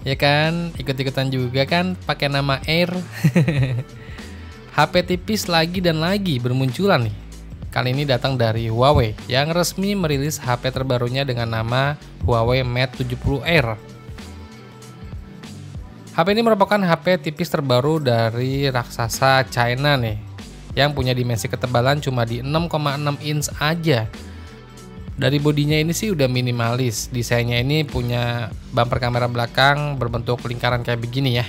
Ya kan, ikut-ikutan juga kan pakai nama Air. HP tipis lagi dan lagi bermunculan nih. Kali ini datang dari Huawei yang resmi merilis HP terbarunya dengan nama Huawei Mate 70 Air. HP ini merupakan HP tipis terbaru dari raksasa China nih, yang punya dimensi ketebalan cuma di 6,6 inch aja. Dari bodinya ini sih udah minimalis, desainnya ini punya bumper kamera belakang berbentuk lingkaran kayak begini ya.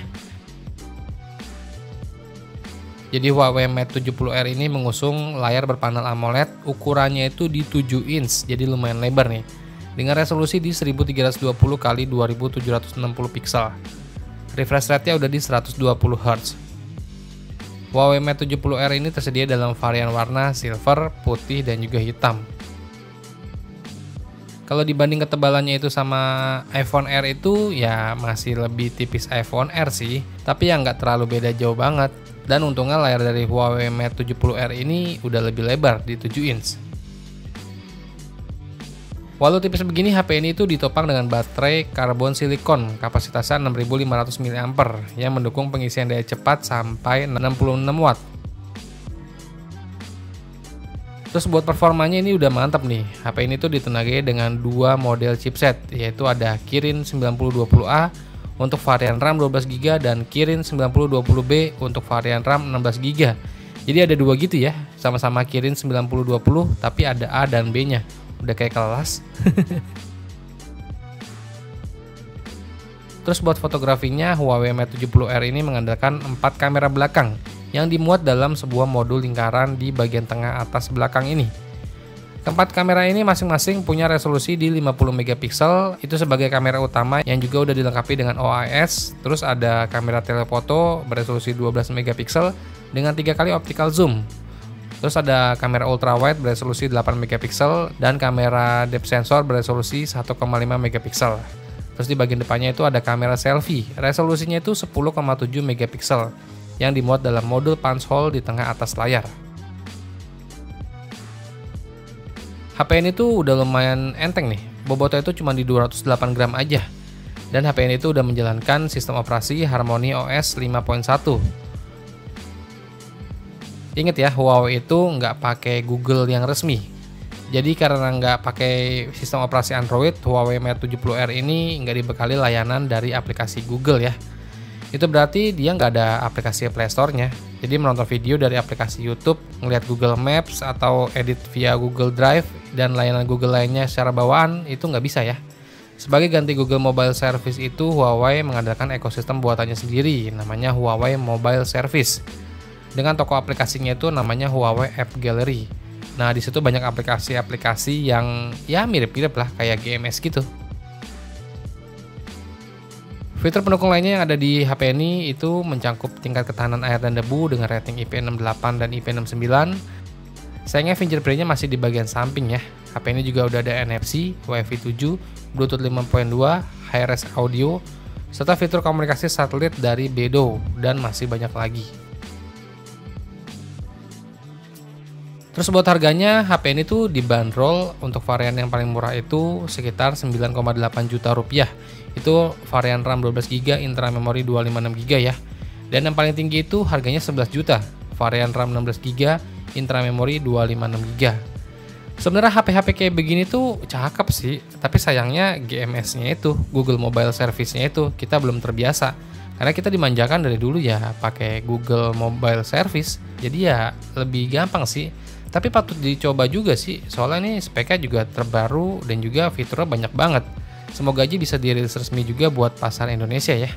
Jadi Huawei Mate 70R ini mengusung layar berpanel AMOLED, ukurannya itu di 7 inch, jadi lumayan lebar nih. Dengan resolusi di 1320 x 2760 pixel. Refresh rate-nya udah di 120 Hz. Huawei Mate 70R ini tersedia dalam varian warna silver, putih, dan juga hitam. Kalau dibanding ketebalannya itu sama iPhone Air itu ya masih lebih tipis iPhone Air sih, tapi ya nggak terlalu beda jauh banget. Dan untungnya layar dari Huawei Mate 70R ini udah lebih lebar di 7 inch. Walau tipis begini, HP ini itu ditopang dengan baterai karbon silikon kapasitasnya 6500 mAh yang mendukung pengisian daya cepat sampai 66 watt. Terus buat performanya ini udah mantap nih. HP ini tuh ditenagai dengan dua model chipset, yaitu ada Kirin 9020A untuk varian RAM 12GB dan Kirin 9020B untuk varian RAM 16GB. Jadi ada dua gitu ya, sama-sama Kirin 9020 tapi ada A dan B-nya. Udah kayak kelas. Terus buat fotografinya, Huawei Mate 70R ini mengandalkan 4 kamera belakang yang dimuat dalam sebuah modul lingkaran di bagian tengah atas belakang ini. Keempat kamera ini masing-masing punya resolusi di 50 megapiksel, itu sebagai kamera utama yang juga udah dilengkapi dengan OIS. Terus ada kamera telefoto beresolusi 12 megapiksel dengan 3 kali optical zoom. Terus ada kamera ultrawide beresolusi 8 megapiksel dan kamera depth sensor beresolusi 1,5 megapiksel. Terus di bagian depannya itu ada kamera selfie, resolusinya itu 10,7 megapiksel yang dimuat dalam modul punch hole di tengah atas layar. HP ini tuh udah lumayan enteng nih, bobotnya itu cuma di 208 gram aja. Dan HP ini tuh udah menjalankan sistem operasi Harmony OS 5.1. Ingat ya, Huawei itu nggak pakai Google yang resmi. Jadi karena nggak pakai sistem operasi Android, Huawei Mate 70R ini nggak dibekali layanan dari aplikasi Google ya. Itu berarti dia nggak ada aplikasi Play Store-nya. Jadi menonton video dari aplikasi YouTube, ngelihat Google Maps, atau edit via Google Drive, dan layanan Google lainnya secara bawaan, itu nggak bisa ya. Sebagai ganti Google Mobile Service itu, Huawei mengandalkan ekosistem buatannya sendiri, namanya Huawei Mobile Service. Dengan toko aplikasinya itu namanya Huawei App Gallery. Nah, di situ banyak aplikasi-aplikasi yang ya mirip-mirip lah kayak GMS gitu. Fitur pendukung lainnya yang ada di HP ini itu mencangkup tingkat ketahanan air dan debu dengan rating IP68 dan IP69. Sayangnya fingerprint-nya masih di bagian samping ya. HP ini juga udah ada NFC, Wi-Fi 7, Bluetooth 5.2, Hi-Res audio, serta fitur komunikasi satelit dari Beidou, dan masih banyak lagi. Terus buat harganya, HP ini tuh dibanderol untuk varian yang paling murah itu sekitar 9,8 juta rupiah. Itu varian RAM 12GB, intra memori 256GB ya. Dan yang paling tinggi itu harganya 11 juta, varian RAM 16GB, intra memori 256GB. Sebenarnya HP-HP kayak begini tuh cakep sih, tapi sayangnya GMS-nya itu, Google Mobile Service-nya itu kita belum terbiasa. Karena kita dimanjakan dari dulu ya pakai Google Mobile Service. Jadi ya lebih gampang sih. Tapi patut dicoba juga sih, soalnya ini speknya juga terbaru dan juga fiturnya banyak banget. Semoga aja bisa dirilis resmi juga buat pasar Indonesia ya.